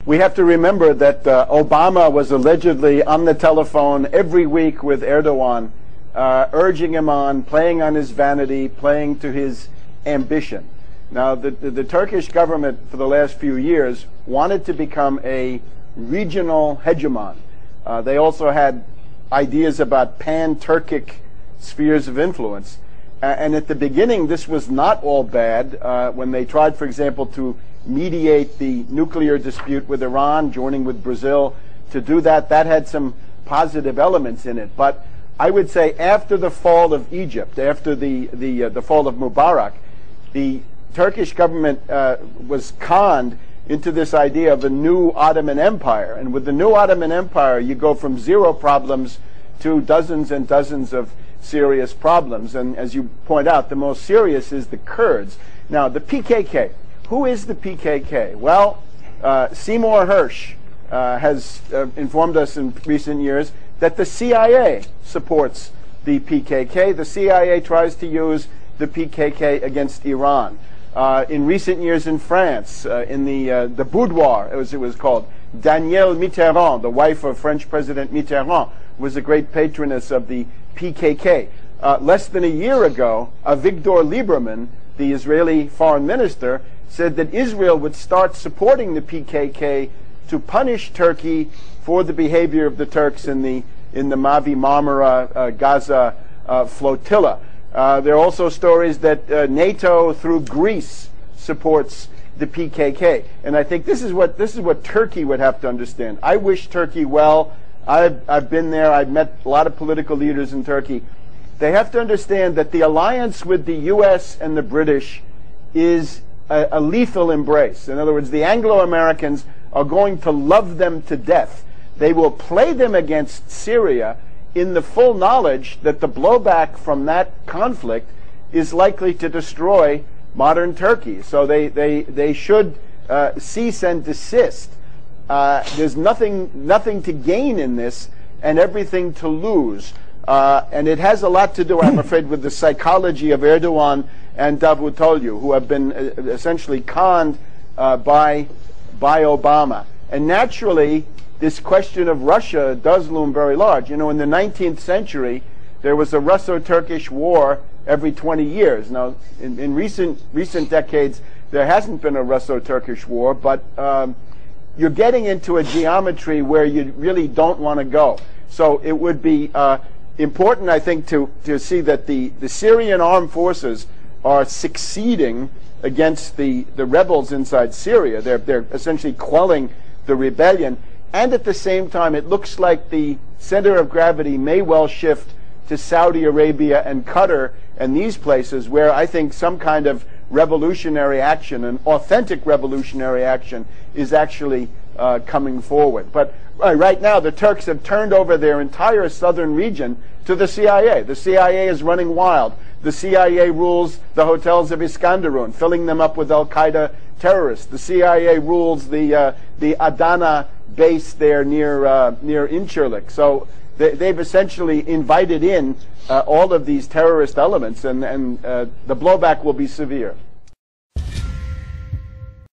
We have to remember that Obama was allegedly on the telephone every week with Erdoğan, urging him on, playing on his vanity, playing to his ambition. Now, the Turkish government for the last few years wanted to become a regional hegemon. They also had ideas about pan-Turkic spheres of influence. And at the beginning, this was not all bad. When they tried, for example, to mediate the nuclear dispute with Iran, joining with Brazil to do that, that had some positive elements in it. But I would say after the fall of Egypt, after the fall of Mubarak, the Turkish government was conned into this idea of a new Ottoman Empire. And with the new Ottoman Empire, you go from 0 problems to dozens and dozens of serious problems. And as you point out, the most serious is the Kurds. Now, the PKK. Who is the PKK? Well, Seymour Hersh has informed us in recent years that the CIA supports the PKK. The CIA tries to use the PKK against Iran. In recent years in France, in the boudoir, as it was called, Danielle Mitterrand, the wife of French President Mitterrand, was a great patroness of the PKK. Less than a year ago, Avigdor Lieberman, the Israeli foreign minister, said that Israel would start supporting the PKK to punish Turkey for the behavior of the Turks in the Mavi Marmara Gaza flotilla. There are also stories that NATO through Greece supports the PKK, and I think this is what Turkey would have to understand. I wish Turkey well. I've been there. I've met a lot of political leaders in Turkey. They have to understand that the alliance with the U.S. and the British is a lethal embrace. In other words, the Anglo-Americans are going to love them to death. They will play them against Syria in the full knowledge that the blowback from that conflict is likely to destroy modern Turkey. So they should cease and desist. There's nothing to gain in this and everything to lose. And it has a lot to do, I'm afraid, with the psychology of Erdoğan and Davutoglu, who have been essentially conned by Obama. And naturally, this question of Russia does loom very large. You know, in the 19th century, there was a Russo-Turkish war every 20 years. Now, in recent decades, there hasn't been a Russo-Turkish war, but you're getting into a geometry where you really don't want to go. So it would be important, I think, to see that the Syrian armed forces are succeeding against the rebels inside Syria. They're essentially quelling the rebellion. And at the same time, it looks like the center of gravity may well shift to Saudi Arabia and Qatar and these places where I think some kind of revolutionary action, an authentic revolutionary action, is actually coming forward. But right now, the Turks have turned over their entire southern region to the CIA. The CIA is running wild. The CIA rules the hotels of Iskenderun, filling them up with al-Qaeda terrorists. The CIA rules the Adana base there near Incirlik. So they've essentially invited in all of these terrorist elements, and the blowback will be severe.